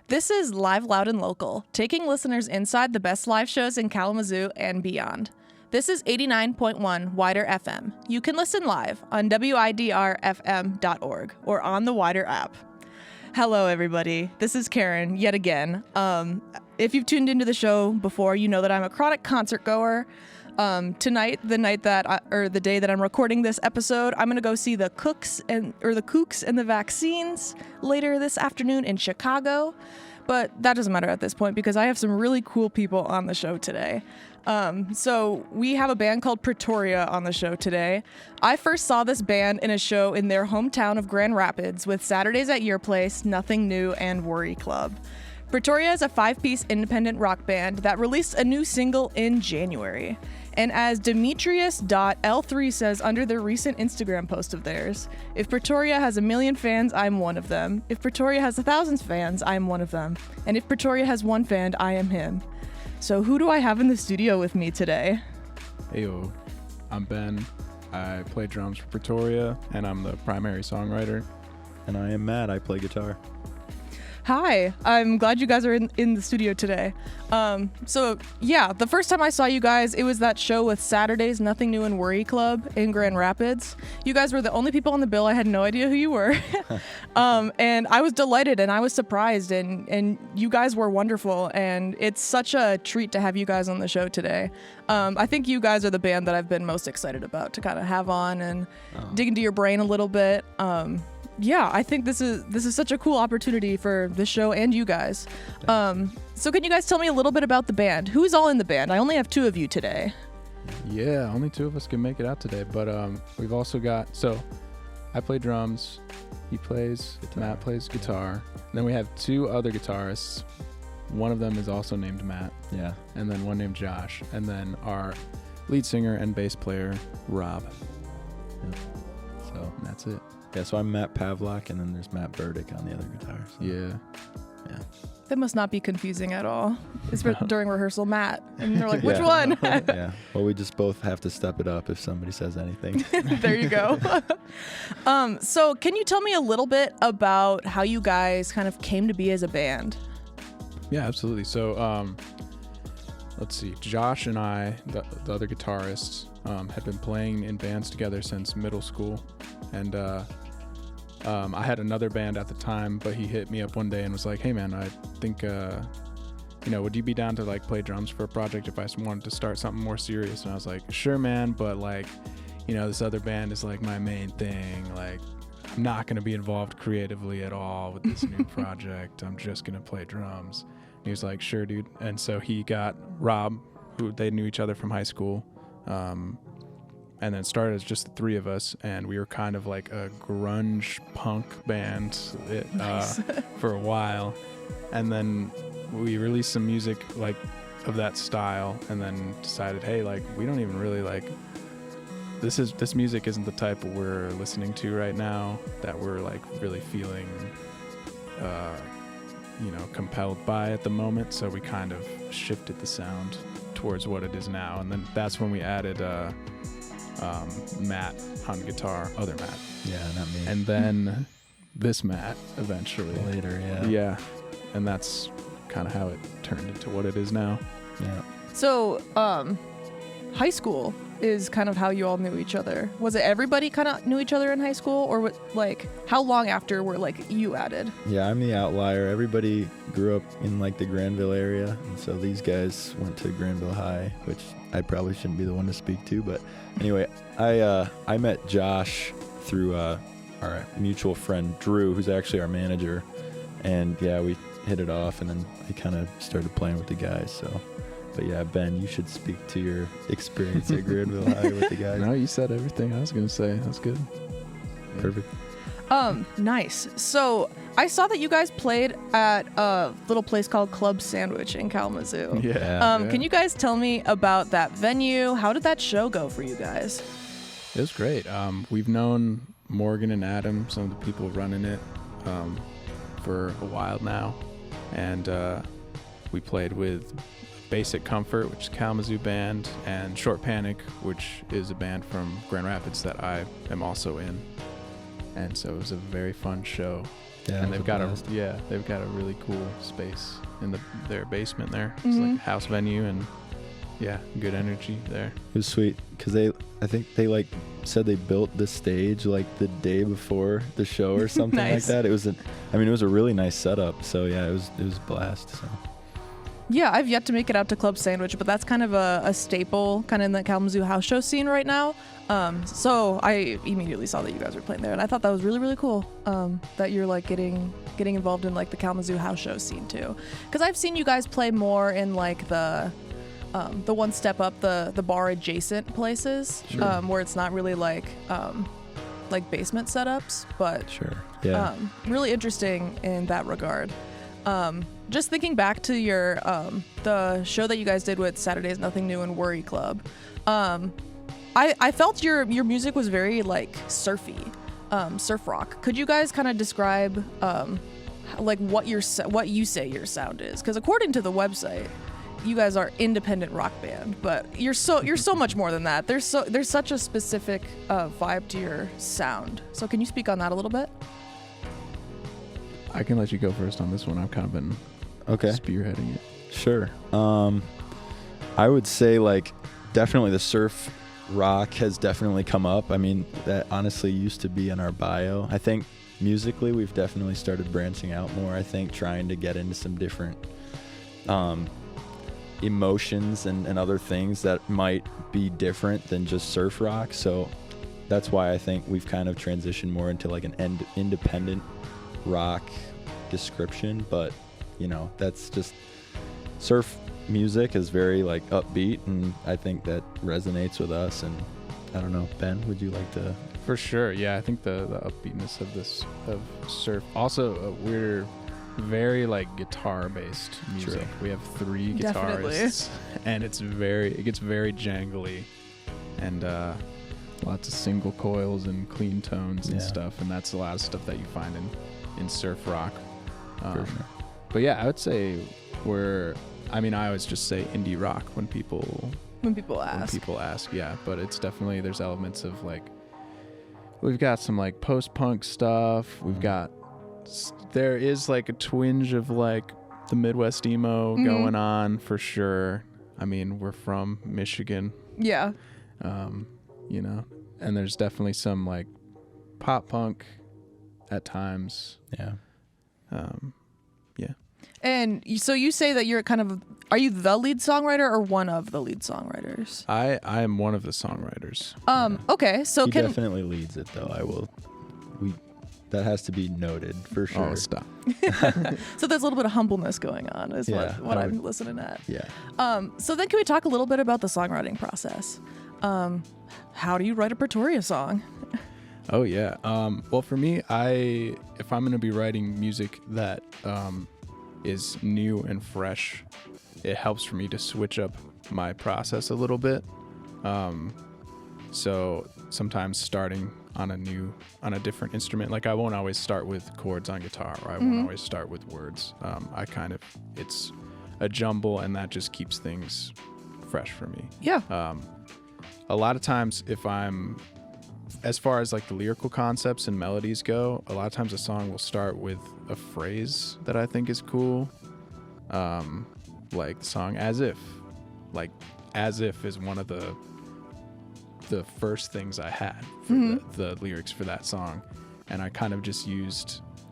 This is Live, Loud, and Local, taking listeners inside the best live shows in Kalamazoo and beyond. This is 89.1 WIDR FM. You can listen live on widrfm.org or on the WIDR app. Hello, everybody. This is Karen yet again. If you've tuned into the show before, you know that I'm a chronic concert goer. Tonight, the day that I'm recording this episode, I'm gonna go see the Kooks and the Vaccines later this afternoon in Chicago. But that doesn't matter at this point because I have some really cool people on the show today. So we have a band called Pretoria on the show today. I first saw this band in a show in their hometown of Grand Rapids with Saturdays at Your Place, Nothing New, and Worry Club. Pretoria is a 5-piece independent rock band that released a new single in January. And as Demetrius.L3 says under their recent Instagram post of theirs, if Pretoria has 1 million fans, I'm one of them. If Pretoria has 1,000 fans, I'm one of them. And if Pretoria has one fan, I am him. So who do I have in the studio with me today? Heyo, I'm Ben. I play drums for Pretoria, and I'm the primary songwriter. And I am Matt. I play guitar. Hi, I'm glad you guys are in the studio today. The first time I saw you guys, it was that show with Saturdays, Nothing New, and Worry Club in Grand Rapids. You guys were the only people on the bill. I had no idea who you were. And I was delighted and I was surprised and you guys were wonderful. And it's such a treat to have you guys on the show today. I think you guys are the band that I've been most excited about to kind of have on and dig into your brain a little bit. I think this is such a cool opportunity for this show and you guys. So can you guys tell me a little bit about the band? Who's all in the band? I only have 2 of you today. Yeah, only 2 of us can make it out today, but we've also got, so I play drums, he plays, Matt plays guitar, and then we have 2 other guitarists. One of them is also named Matt. Yeah. And then one named Josh, and then our lead singer and bass player, Rob. Yeah. So that's it. Yeah, so I'm Matt Pavlak, and then there's Matt Burdick on the other guitar. So. Yeah. That must not be confusing at all. It's during rehearsal, Matt. And they're like, which one? Yeah. Well, we just both have to step it up if somebody says anything. There you go. So can you tell me a little bit about how you guys kind of came to be as a band? Yeah, absolutely. So let's see. Josh and I, the other guitarists, had been playing in bands together since middle school. And I had another band at the time, but he hit me up one day and was like, hey man, I think, would you be down to like play drums for a project if I wanted to start something more serious? And I was like, sure man, but like, this other band is like my main thing. Like, I'm not going to be involved creatively at all with this new project. I'm just going to play drums. And he was like, sure dude. And so he got Rob, who they knew each other from high school. And then started as just the 3 of us, and we were kind of like a grunge punk band for a while. And then we released some music like of that style, and then decided, hey, like we don't even really like this music isn't the type we're listening to right now that we're like really feeling compelled by at the moment. So we kind of shifted the sound towards what it is now, and then that's when we added Matt on guitar, other Matt. Yeah, not me. And then this Matt eventually. Later, yeah. Yeah. And that's kind of how it turned into what it is now. Yeah. So, high school is kind of how you all knew each other. Was it everybody kind of knew each other in high school, or how long after were like you added? Yeah, I'm the outlier. Everybody grew up in like the Granville area, and so these guys went to Granville High, which I probably shouldn't be the one to speak to, but anyway, I met Josh through our mutual friend Drew, who's actually our manager, and yeah, we hit it off, and then I kind of started playing with the guys. So, but yeah, Ben, you should speak to your experience at Granville High with the guys. No, you said everything I was gonna say. That's good. Yeah. Perfect. Nice. So I saw that you guys played at a little place called Club Sandwich in Kalamazoo. Yeah. Can you guys tell me about that venue? How did that show go for you guys? It was great. We've known Morgan and Adam, some of the people running it, for a while now. And we played with Basic Comfort, which is a Kalamazoo band, and Short Panic, which is a band from Grand Rapids that I am also in. And so it was a very fun show. Yeah, and they've got blast. they've got a really cool space in their basement there. It's like a house venue, and good energy there. It was sweet because I think they like said they built the stage like the day before the show or something Nice. like that. It was it was a really nice setup. So yeah, it was a blast. So. Yeah, I've yet to make it out to Club Sandwich, but that's kind of a staple kind of in the Kalamazoo house show scene right now. So I immediately saw that you guys were playing there, and I thought that was really, really cool that you're like getting involved in like the Kalamazoo house show scene too. Because I've seen you guys play more in like the one step up, the bar adjacent places, Sure. where it's not really like basement setups, but Sure. Yeah. really interesting in that regard. Just thinking back to your the show that you guys did with Saturday's Nothing New and Worry Club, I felt your music was very like surfy, surf rock. Could you guys kind of describe like what you say your sound is? Because according to the website, you guys are independent rock band, but you're so much more than that. There's such a specific vibe to your sound. So can you speak on that a little bit? I can let you go first on this one. I've kind of been spearheading it. Sure. I would say like definitely the surf rock has definitely come up. I mean, that honestly used to be in our bio. I think musically we've definitely started branching out more. I think trying to get into some different emotions and other things that might be different than just surf rock. So that's why I think we've kind of transitioned more into like an independent rock description. But that's just surf music is very like upbeat, and I think that resonates with us. And I don't know, Ben, would you like to? For sure, yeah. I think the upbeatness of surf. Also, we're very like guitar based music. True. We have 3 guitarists, Definitely. and it gets very jangly, and lots of single coils and clean tones and Yeah. stuff. And that's a lot of stuff that you find in surf rock. For sure. But yeah, I would say I always just say indie rock when people ask, yeah. But it's definitely, there's elements of like, we've got some like post-punk stuff. We've got, there is like a twinge of like the Midwest emo going on for sure. I mean, we're from Michigan. Yeah. And there's definitely some like pop punk at times. Yeah. Yeah. And so you say that you're are you the lead songwriter or one of the lead songwriters? I am one of the songwriters. Okay, so He definitely leads it though. That has to be noted for sure. Oh, stop. so there's a little bit of humbleness going on is Yeah, what I'm listening at. Yeah. So then can we talk a little bit about the songwriting process? How do you write a Pretoria song? Oh yeah. Well, for me, if I'm gonna be writing music that is new and fresh, it helps for me to switch up my process a little bit. So sometimes starting on a different instrument, like I won't always start with chords on guitar, or I won't always start with words. It's a jumble, and that just keeps things fresh for me. Yeah. A lot of times, as far as like the lyrical concepts and melodies go, a lot of times a song will start with a phrase that I think is cool. Like the song As If. Like As If is one of the first things I had for the lyrics for that song. And I kind of just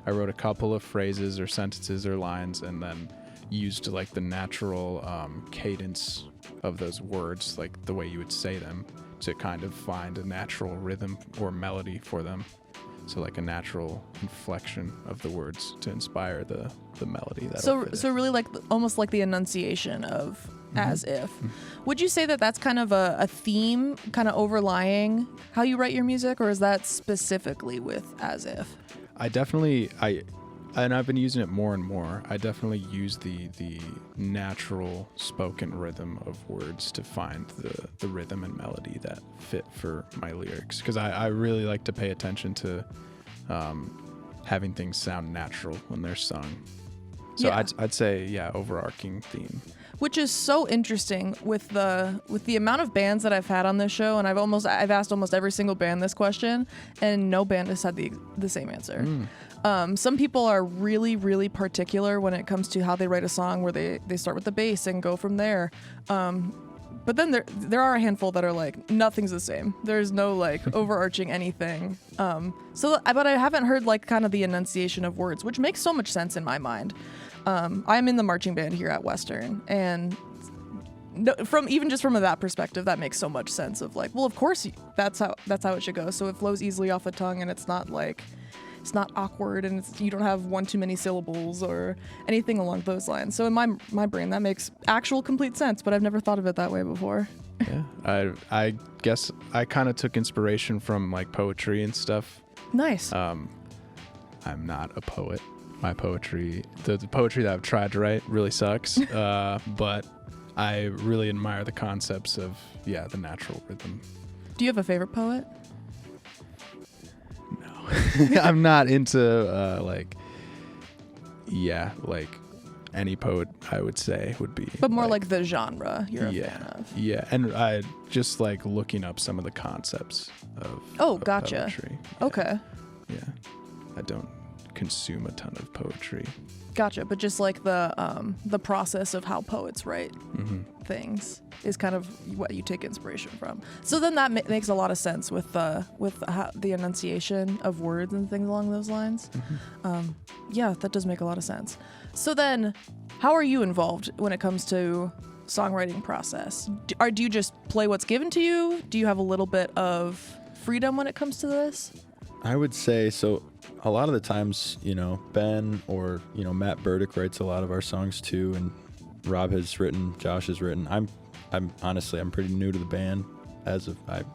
I wrote a couple of phrases or sentences or lines, and then used like the natural cadence of those words, like the way you would say them, to kind of find a natural rhythm or melody for them. So like a natural inflection of the words to inspire the melody. So really like almost like the enunciation of As If. Would you say that that's kind of a theme kind of overlying how you write your music, or is that specifically with As If? And I've been using it more and more. I definitely use the natural spoken rhythm of words to find the rhythm and melody that fit for my lyrics. Because I really like to pay attention to having things sound natural when they're sung. So Yeah. I'd say, yeah, overarching theme. Which is so interesting with the amount of bands that I've had on this show, and I've asked almost every single band this question, and no band has had the same answer. Some people are really, really particular when it comes to how they write a song, where they start with the bass and go from there. But then there are a handful that are like, nothing's the same. There's no like overarching anything. But I haven't heard like kind of the enunciation of words, which makes so much sense in my mind. I'm in the marching band here at Western, and from that perspective, that makes so much sense of like, well, of course that's how it should go. So it flows easily off the tongue, and it's not awkward, and you don't have one too many syllables or anything along those lines. So in my brain, that makes actual complete sense, but I've never thought of it that way before. Yeah, I guess I kind of took inspiration from like poetry and stuff. Nice. I'm not a poet. My poetry, the poetry that I've tried to write really sucks. But I really admire the concepts of, the natural rhythm. Do you have a favorite poet? No. I'm not into, any poet, I would say, would be. But more like the genre you're a fan of. Yeah, and I just like looking up some of the concepts of gotcha. Poetry. Okay. Yeah, I don't consume a ton of poetry. Gotcha, but just like the process of how poets write things is kind of what you take inspiration from. So then that makes a lot of sense with the enunciation of words and things along those lines. That does make a lot of sense. So then, how are you involved when it comes to songwriting process? Do you just play what's given to you? Do you have a little bit of freedom when it comes to this? I would say so. A lot of the times, Ben or Matt Burdick writes a lot of our songs too, and Rob has written, Josh has written. I'm honestly pretty new to the band, I'm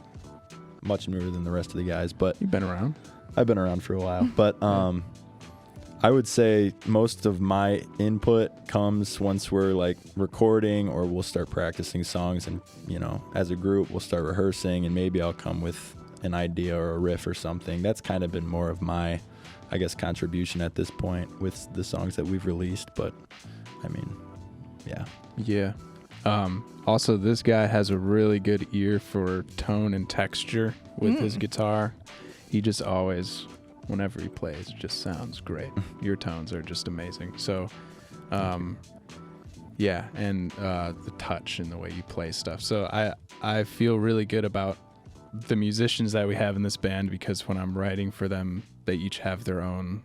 much newer than the rest of the guys. But you've been around. I've been around for a while, but I would say most of my input comes once we're like recording, or we'll start practicing songs, and as a group we'll start rehearsing, and maybe I'll come with an idea or a riff or something. That's kind of been more of my, I guess, contribution at this point with the songs that we've released. But I mean, yeah. Also, this guy has a really good ear for tone and texture with his guitar. He just always, whenever he plays, it just sounds great. Your tones are just amazing. So, and the touch and the way you play stuff. So I feel really good about the musicians that we have in this band, because when I'm writing for them, they each have their own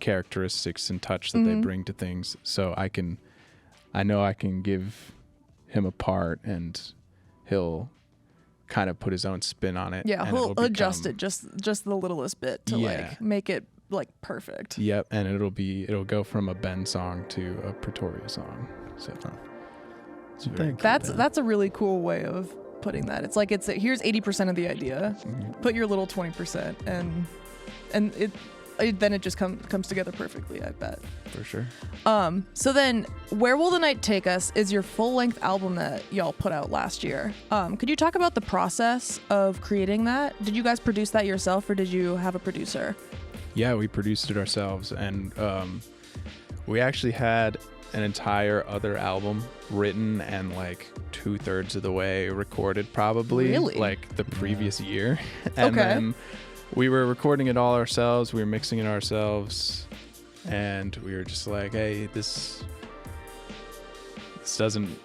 characteristics and touch that they bring to things. So I know I can give him a part, and he'll kind of put his own spin on it. Yeah, he'll adjust it just the littlest bit to like make it like perfect. Yep, and it'll go from a Ben song to a Pretoria song. So that's a really cool way of putting that. It's like here's 80% of the idea, put your little 20%, and then it just comes together perfectly, I bet. For sure. So then, Where Will the Night Take Us is your full-length album that y'all put out last year. Could you talk about the process of creating that? Did you guys produce that yourself, or did you have a producer? Yeah, we produced it ourselves, and we actually had an entire other album written and like 2/3 of the way recorded, probably. Really? Like the previous year. And then we were recording it all ourselves, we were mixing it ourselves, and we were just like, hey,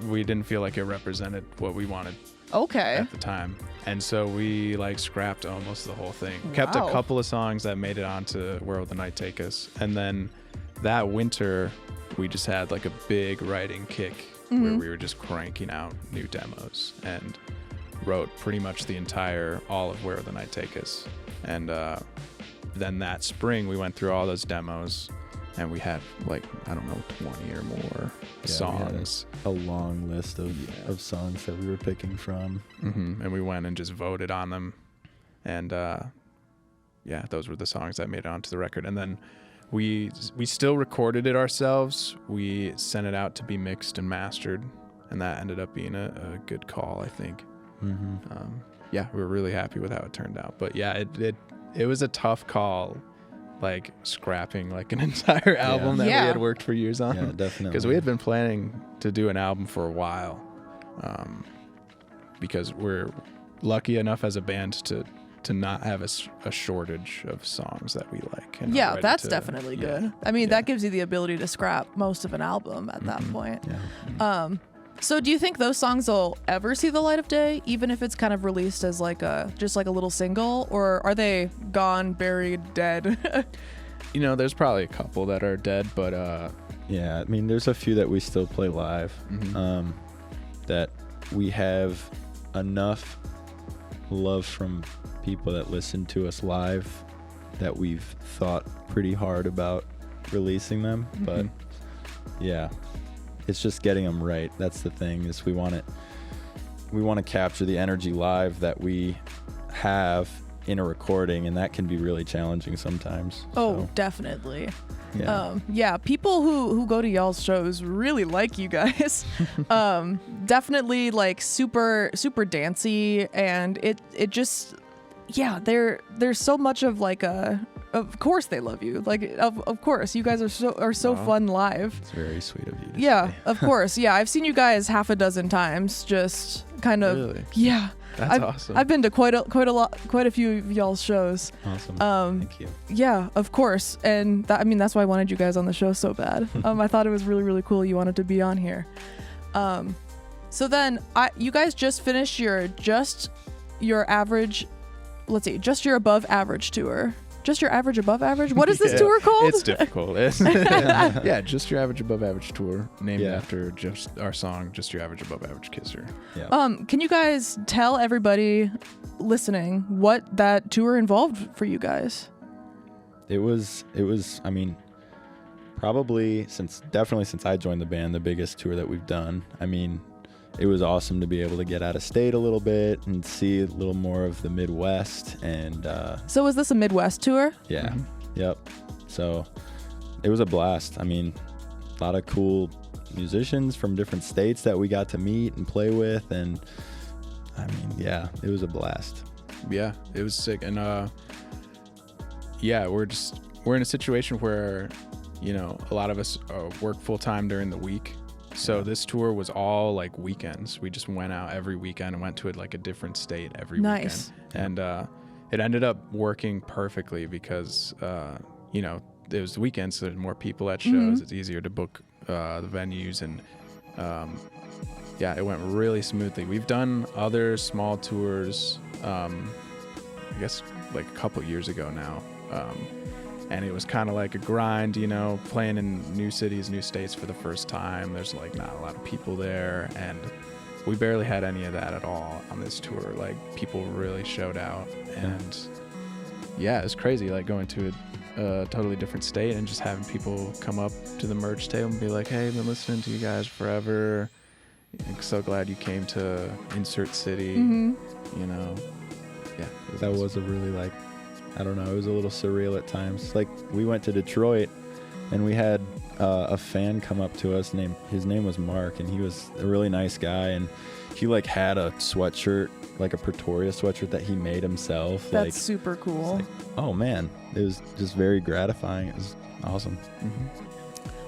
we didn't feel like it represented what we wanted at the time. And so we like scrapped almost the whole thing. Wow. Kept a couple of songs that made it onto Where Will the Night Take Us. And then that winter, we just had like a big writing kick where we were just cranking out new demos, and wrote pretty much all of Where Will the Night Take Us. And then that spring we went through all those demos, and we had like, I don't know, 20 or more songs. We had a long list of songs that we were picking from. And we went and just voted on them, and those were the songs that made it onto the record. And then we still recorded it ourselves. We sent it out to be mixed and mastered, and that ended up being a good call, I think. We were really happy with how it turned out. But yeah, it was a tough call, like scrapping like an entire album that we had worked for years on. Yeah, definitely. Because we had been planning to do an album for a while, because we're lucky enough as a band to not have a shortage of songs that we like. And yeah, that's definitely good. I mean, that gives you the ability to scrap most of an album at that point. Yeah. So do you think those songs will ever see the light of day, even if it's kind of released as like just like a little single, or are they gone, buried, dead? There's probably a couple that are dead, but yeah, I mean, there's a few that we still play live, that we have enough love from people that listen to us live that we've thought pretty hard about releasing them. But yeah, it's just getting them right. That's the thing, is we want to capture the energy live that we have in a recording, and that can be really challenging sometimes. Oh, so, definitely. Yeah. People who go to y'all's shows really like you guys. Definitely like super super dancey, and it just there's so much of like of course they love you. Like of course you guys are so fun live. It's very sweet of you to say. Of course. Yeah, I've seen you guys half a dozen times, just kind of really? Yeah. That's awesome. I've been to quite a few of y'all's shows. Awesome. Thank you. Yeah, of course. And that's why I wanted you guys on the show so bad. I thought it was really, really cool you wanted to be on here. So then you guys just finished your above average tour. Just your average above average? What is this tour called? It's difficult. Yeah, just your average above average tour, named after just our song, Just Your Average Above Average Kisser. Yeah. Can you guys tell everybody listening what that tour involved for you guys? It was, I mean, probably definitely since I joined the band, the biggest tour that we've done. I mean, it was awesome to be able to get out of state a little bit and see a little more of the Midwest. And so was this a Midwest tour? Yeah. Yep. So it was a blast. I mean, a lot of cool musicians from different states that we got to meet and play with, and I mean, yeah, it was a blast. Yeah, it was sick. And we're in a situation where a lot of us work full time during the week. So this tour was all like weekends. We just went out every weekend and went to like a different state every weekend. And it ended up working perfectly because, it was the weekends, so there's more people at shows. It's easier to book the venues. And it went really smoothly. We've done other small tours, I guess like a couple years ago now. And it was kind of like a grind, playing in new cities, new states for the first time. There's like not a lot of people there, and we barely had any of that at all on this tour. Like, people really showed out, and it's crazy, like going to a totally different state and just having people come up to the merch table and be like, "Hey, I've been listening to you guys forever. I'm so glad you came to insert city." That was a really I don't know, it was a little surreal at times. Like, we went to Detroit and we had a fan come up to us, his name was Mark, and he was a really nice guy, and he had a sweatshirt, like a Pretoria sweatshirt that he made himself. That's super cool. Oh man, it was just very gratifying. It was awesome.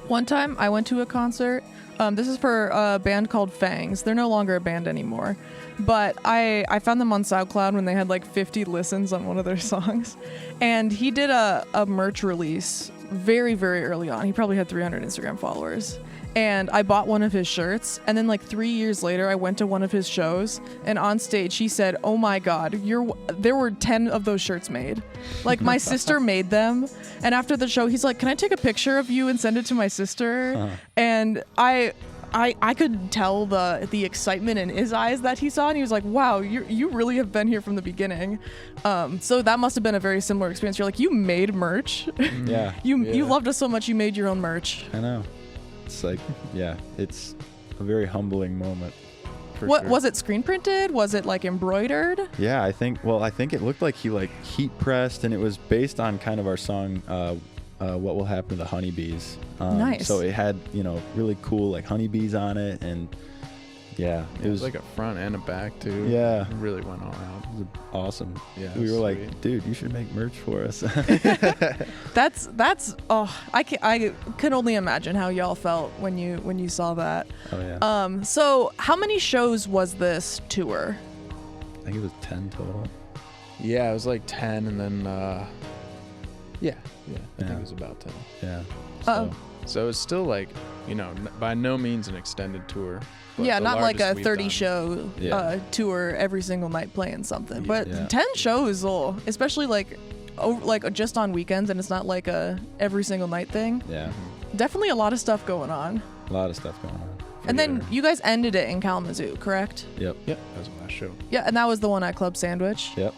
One time I went to a concert. This is for a band called Fangs. They're no longer a band anymore. But I found them on SoundCloud when they had like 50 listens on one of their songs. And he did a merch release very, very early on. He probably had 300 Instagram followers. And I bought one of his shirts. And then like 3 years later, I went to one of his shows. And on stage, he said, "Oh my God, there were 10 of those shirts made. Like, my sister made them." And after the show, he's like, "Can I take a picture of you and send it to my sister?" And I could tell the excitement in his eyes that he saw, and he was like, "Wow, you really have been here from the beginning." So that must have been a very similar experience. You're like, you made merch. Yeah. You loved us so much, you made your own merch. I know. It's like, it's a very humbling moment. What was it? Screen printed? Was it like embroidered? Yeah, I think it looked like he heat pressed, and it was based on kind of our song, What Will Happen to the Honeybees. Nice. So it had, really cool honeybees on it, and Yeah, It was like a front and a back too. Yeah. It really went all out. it was awesome. Yeah, We were like, sweet. dude, you should make merch for us. That's I can only imagine how y'all felt when you saw that. Oh yeah. So how many shows was this tour? I think it was 10 total. Yeah, it was like 10, and then I think Yeah. it was about 10. Yeah. Um, So it's still like, by no means an extended tour. but yeah, the not like a largest we've 30 done. show Yeah. tour every single night playing something. But Yeah. 10 shows, especially like just on weekends, and it's not like a every single night thing. Yeah. Definitely a lot of stuff going on. A lot of stuff going on. And then sure. you guys ended it in Kalamazoo, correct? Yep. Yep, that was the last show. Yeah, and that was the one at Club Sandwich. Yep.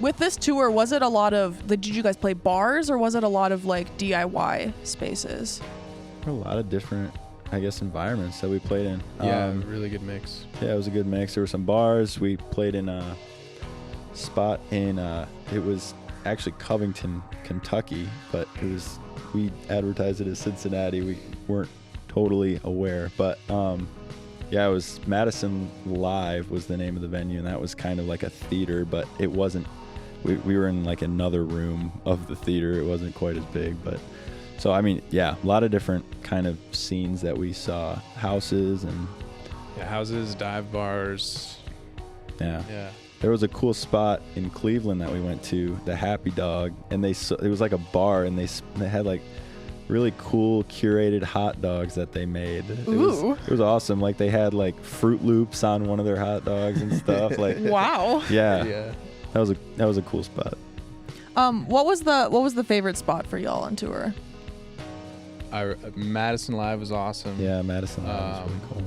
With this tour, was it a lot of did you guys play bars, or was it a lot of like DIY spaces? There were a lot of different, I guess, environments that we played in. Yeah, really good mix. Yeah, it was a good mix. There were some bars. We played in a spot in, it was actually Covington, Kentucky, but we advertised it as Cincinnati. We weren't totally aware, but yeah, it was Madison Live was the name of the venue, and that was kind of like a theater, but it wasn't, we were in like another room of the theater. It wasn't quite as big, but so, I mean, yeah, a lot of different kind of scenes that we saw, houses and Yeah, houses, dive bars. yeah. Yeah. There was a cool spot in Cleveland that we went to, the Happy Dog, and it was like a bar, and they had like really cool curated hot dogs that they made. Ooh. It was awesome. Like they had like Fruit Loops on one of their hot dogs and stuff. Like Wow. yeah, Yeah. that was a cool spot. What was the favorite spot for y'all on tour? Madison Live was awesome. Yeah, Madison Live was really cool.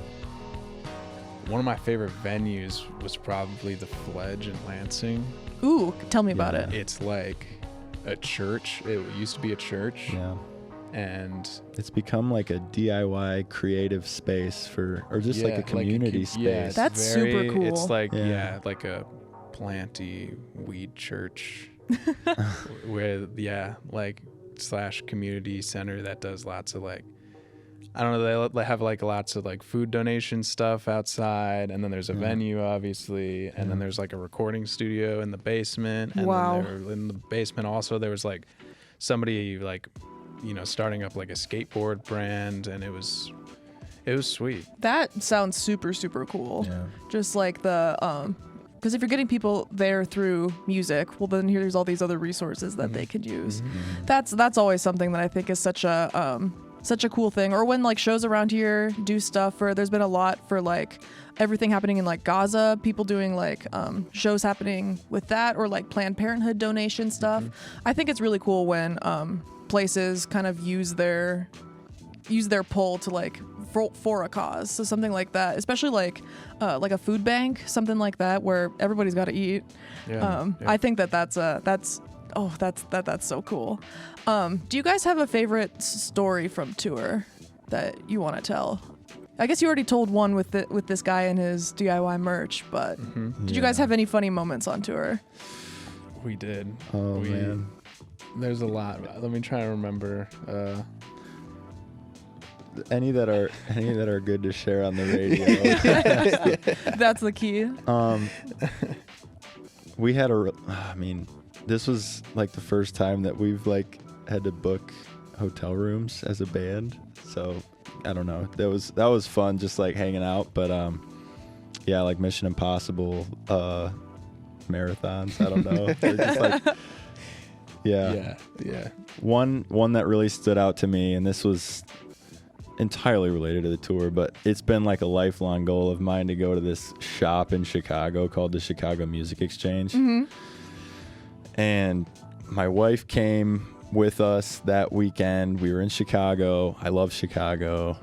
One of my favorite venues was probably the Fledge in Lansing. Ooh, tell me about Yeah. it. It's like a church. It used to be a church. Yeah. And It's become like a DIY creative space or just like a community space. Yeah, it's That's super cool. It's like, Yeah. like a planty weed church where, like / community center that does lots of like, I don't know, they have like lots of like food donation stuff outside, and then there's a venue obviously, and then there's like a recording studio in the basement, and Wow. then in the basement also there was like somebody like, starting up like a skateboard brand, and it was sweet. That sounds super, super cool. Yeah. Just like because if you're getting people there through music, well, then here's all these other resources that they could use. That's always something that I think is such a cool thing. Or when like shows around here do stuff, or there's been a lot for like everything happening in like Gaza, people doing like shows happening with that, or like Planned Parenthood donation stuff. I think it's really cool when places kind of use their pull to like for a cause. So something like that, especially like a food bank, something like that, where everybody's got to eat. Yeah. I think that's so cool. Do you guys have a favorite story from tour that you want to tell? I guess you already told one with this guy and his DIY merch, but did you guys have any funny moments on tour? We did. Oh man. There's a lot. Let me try to remember. Any that are good to share on the radio. That's the key. We had this was like the first time that we've like had to book hotel rooms as a band. So I don't know. That was fun, just like hanging out. But yeah, like Mission Impossible marathons. I don't know. They're just like yeah. One that really stood out to me, and this was entirely related to the tour, but it's been like a lifelong goal of mine to go to this shop in Chicago called the Chicago Music Exchange. And my wife came with us that weekend. We were in Chicago. I love Chicago.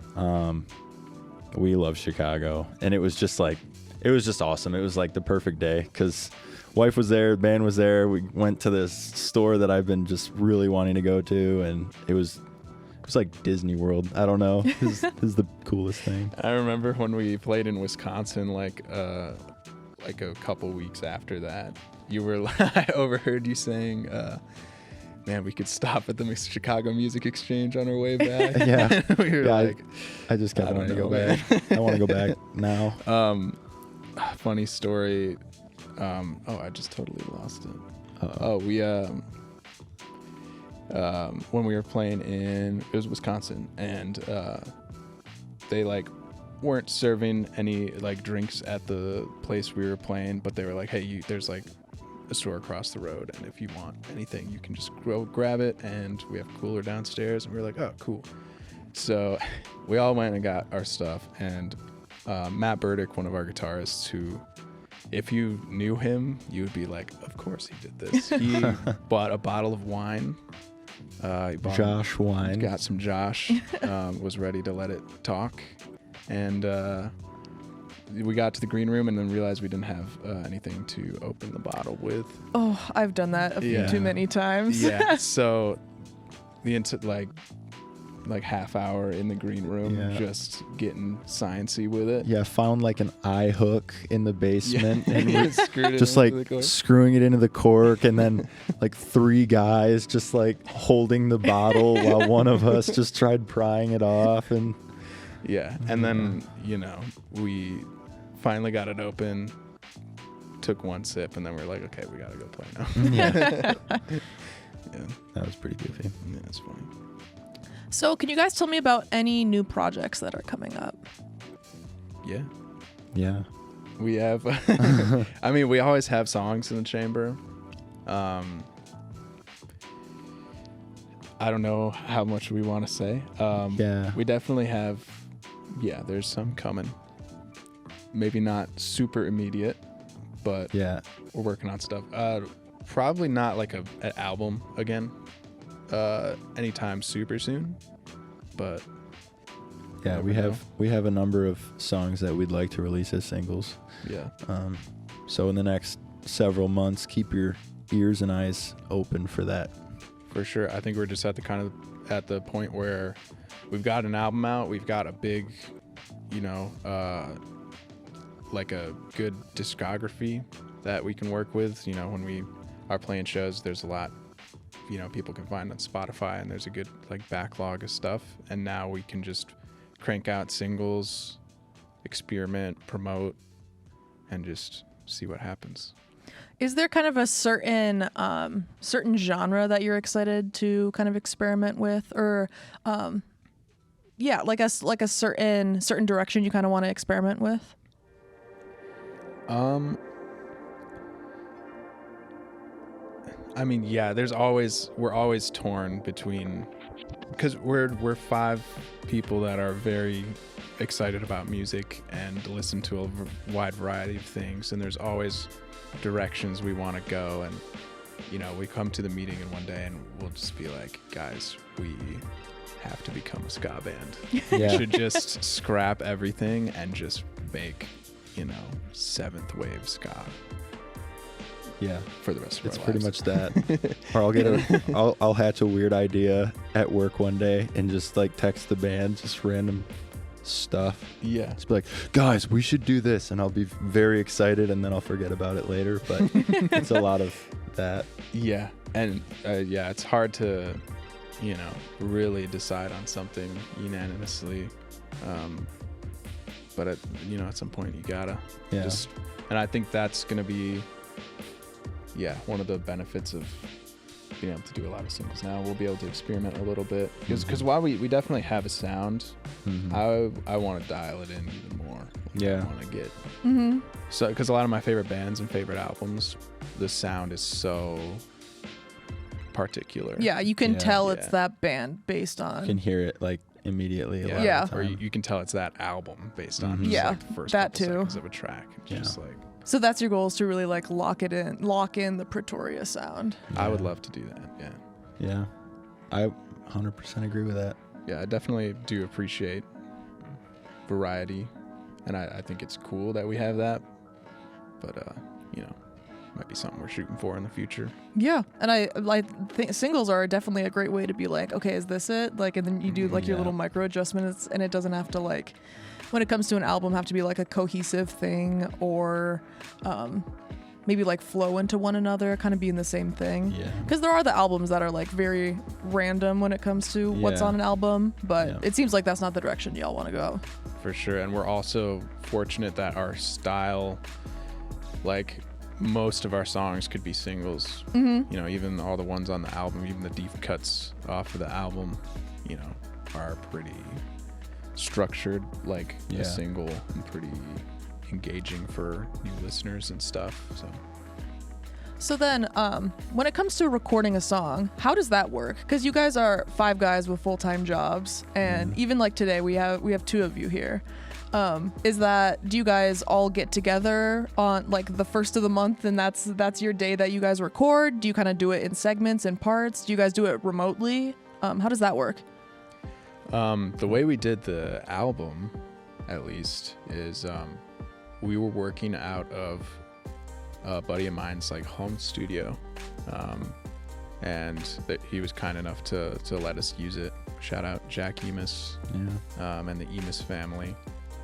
We love Chicago. And it was just awesome. It was like the perfect day because wife was there, band was there. We went to this store that I've been just really wanting to go to, and it was like Disney World. I don't know. It was the coolest thing. I remember when we played in Wisconsin, like a couple weeks after that, I overheard you saying, man, we could stop at the Chicago Music Exchange on our way back. Yeah. We were like, I just kept I don't wanting to go know, back. I want to go back now. funny story. I just totally lost it. We when we were playing it was Wisconsin, and they like weren't serving any like drinks at the place we were playing, but they were like, hey, there's like a store across the road, and if you want anything, you can just go grab it, and we have a cooler downstairs. And we were like, oh, cool. So we all went and got our stuff, and Matt Burdick, one of our guitarists, who, if you knew him, you would be like, of course he did this. He bought a bottle of wine. Josh wine. Got some Josh. Was ready to let it talk. And we got to the green room and then realized we didn't have anything to open the bottle with. Oh, I've done that a few too many times. Yeah. So the like half hour in the green room, just getting sciencey with it. Yeah, found like an eye hook in the basement and screwed it just like screwing it into the cork, and then like 3 guys just like holding the bottle while one of us just tried prying it off. And and then we finally got it open, took one sip, and then we were like, okay, we gotta go play now. That was pretty goofy. Yeah, it's funny. So can you guys tell me about any new projects that are coming up? Yeah. We have, I mean, we always have songs in the chamber. I don't know how much we want to say. We definitely have, there's some coming. Maybe not super immediate, but we're working on stuff. Probably not like an album again. Anytime super soon, but we have a number of songs that we'd like to release as singles. So in the next several months, keep your ears and eyes open for that. For sure. I think we're just at the point where we've got an album out, we've got a big, like a good discography that we can work with. When we are playing shows, there's a lot people can find on Spotify, and there's a good like backlog of stuff, and now we can just crank out singles, experiment, promote, and just see what happens. Is there kind of a certain genre that you're excited to kind of experiment with, or like a certain direction you kind of want to experiment with? I mean, we're always torn between, because we're 5 people that are very excited about music and listen to a wide variety of things, and there's always directions we want to go, and we come to the meeting in one day and we'll just be like, guys, we have to become a ska band. We should just scrap everything and just make 7th wave ska. For the rest of our lives. It's pretty much that. Or I'll hatch a weird idea at work one day and just like text the band just random stuff. Just be like, guys, we should do this, and I'll be very excited, and then I'll forget about it later. But it's a lot of that. And it's hard to really decide on something unanimously. But at some point you gotta just, and I think that's gonna be one of the benefits of being able to do a lot of singles now. We'll be able to experiment a little bit, because while we definitely have a sound, I want to dial it in even more. I want to get so, because a lot of my favorite bands and favorite albums, the sound is so particular. You can tell it's that band based on. You can hear it like immediately. Or you can tell it's that album based on just like the first couple seconds of a track. Just like. So that's your goal, is to really like lock in the Pretoria sound. I would love to do that. Yeah. I 100% agree with that. I definitely do appreciate variety, and I think it's cool that we have that, but might be something we're shooting for in the future. And I think singles are definitely a great way to be like, okay, is this it? Like, and then you do like your little micro adjustments, and it doesn't have to like, when it comes to an album, have to be like a cohesive thing, or maybe like flow into one another, kind of being the same thing. Yeah. Because there are the albums that are like very random when it comes to what's Yeah. on an album, but Yeah. it seems like that's not the direction y'all want to go. For sure. And we're also fortunate that our style, like most of our songs could be singles. You know, even all the ones on the album, even the deep cuts off of the album, you know, are pretty structured like Yeah. a single and pretty engaging for new listeners and stuff. So then, when it comes to recording a song, how does that work? Because you guys are 5 guys with full-time jobs, and even like today, we have 2 of you here. Do you guys all get together on like the first of the month, and that's your day that you guys record? Do you kind of do it in segments and parts? Do you guys do it remotely? How does that work? The way we did the album, at least, is we were working out of a buddy of mine's like home studio, and that he was kind enough to let us use it. Shout out Jack Emis, and the Emis family.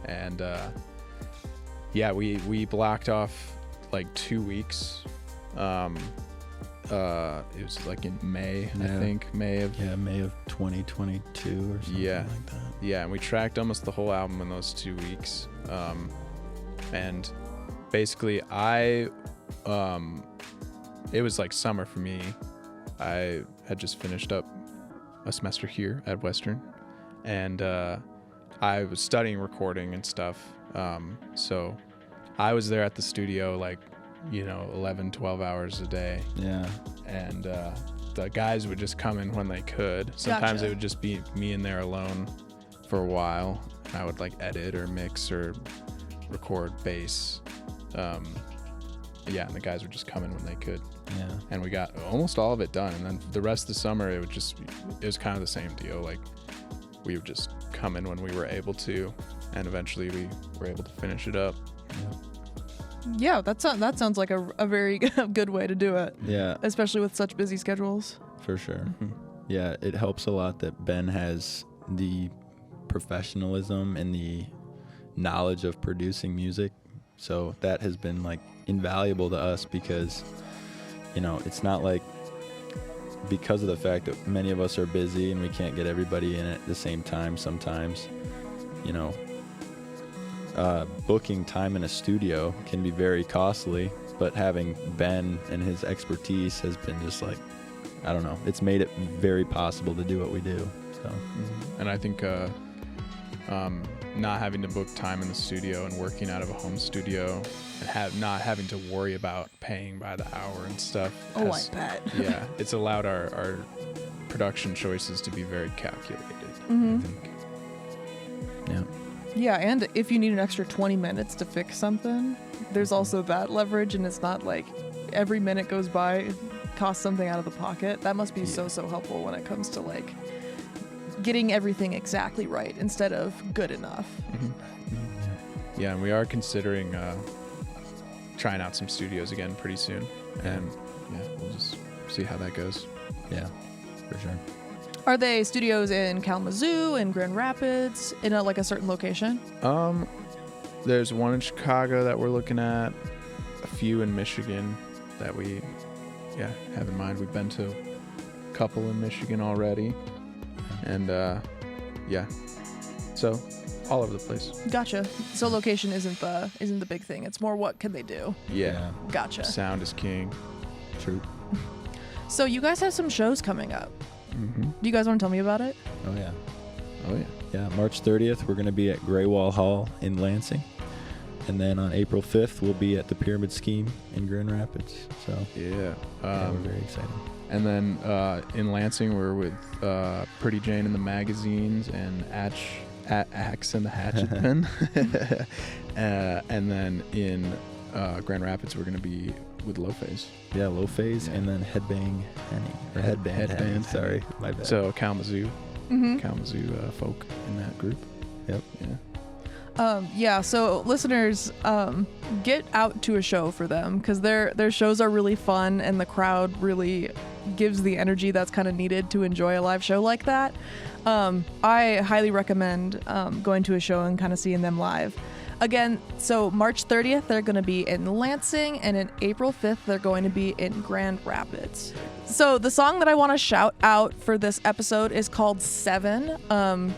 And we blocked off like 2 weeks. It was like in May, I think, May of 2022 or something like that. Yeah, and we tracked almost the whole album in those 2 weeks. And basically it was like summer for me. I had just finished up a semester here at Western, and I was studying recording and stuff. So I was there at the studio like, 11, 12 hours a day. Yeah. And the guys would just come in when they could. Sometimes it would just be me in there alone for a while. And I would like edit or mix or record bass. And the guys would just come in when they could. Yeah. And we got almost all of it done. And then the rest of the summer, it was kind of the same deal. Like we would just come in when we were able to, and eventually we were able to finish it up. Yeah, that sounds like a very good way to do it. Yeah. Especially with such busy schedules. For sure. Yeah, it helps a lot that Ben has the professionalism and the knowledge of producing music. So that has been like invaluable to us because, it's not like, because of the fact that many of us are busy and we can't get everybody in at the same time sometimes, booking time in a studio can be very costly, but having Ben and his expertise has been just like, I don't know, it's made it very possible to do what we do. So, And I think not having to book time in the studio and working out of a home studio and not having to worry about paying by the hour and stuff. I bet. Yeah, it's allowed our production choices to be very calculated, I think. yeah. Yeah, and if you need an extra 20 minutes to fix something, there's also that leverage, and it's not like every minute goes by costs something out of the pocket. That must be so helpful when it comes to like getting everything exactly right instead of good enough. Yeah, and we are considering trying out some studios again pretty soon, and we'll just see how that goes. Yeah, for sure. Are they studios in Kalamazoo, in Grand Rapids, in a certain location? There's one in Chicago that we're looking at, a few in Michigan that we have in mind. We've been to a couple in Michigan already, and so all over the place. Gotcha. So location isn't the big thing. It's more what can they do. Yeah. Gotcha. Sound is king. True. So you guys have some shows coming up. Do you guys want to tell me about it? Oh yeah. Yeah. March 30th, we're going to be at Graywall Hall in Lansing. And then on April 5th, we'll be at the Pyramid Scheme in Grand Rapids. So Yeah. we're very excited. And then in Lansing, we're with Pretty Jane and the Magazines and Axe and the Hatchet Pen. And then in Grand Rapids, we're going to be with Low Phase. Yeah, Low Phase and then Headbang Henny. Or Headband Henny. Sorry, my bad. So Kalamazoo folk in that group. Yep. Yeah. So listeners, get out to a show for them because their shows are really fun and the crowd really gives the energy that's kind of needed to enjoy a live show like that. I highly recommend going to a show and kind of seeing them live. Again, so March 30th, they're going to be in Lansing, and in April 5th, they're going to be in Grand Rapids. So the song that I want to shout out for this episode is called 7.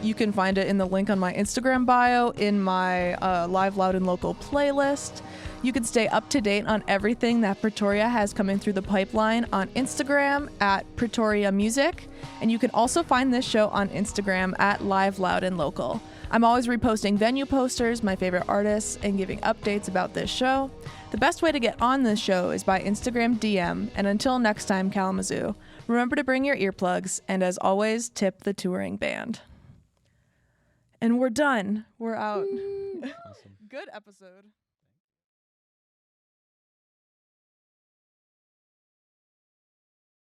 You can find it in the link on my Instagram bio, in my Live, Loud, and Local playlist. You can stay up to date on everything that Pretoria has coming through the pipeline on Instagram at Pretoria Music. And you can also find this show on Instagram at Live, Loud, and Local. I'm always reposting venue posters, my favorite artists, and giving updates about this show. The best way to get on this show is by Instagram DM. And until next time, Kalamazoo, remember to bring your earplugs, and as always, tip the touring band. And we're done. We're out. Awesome. Good episode.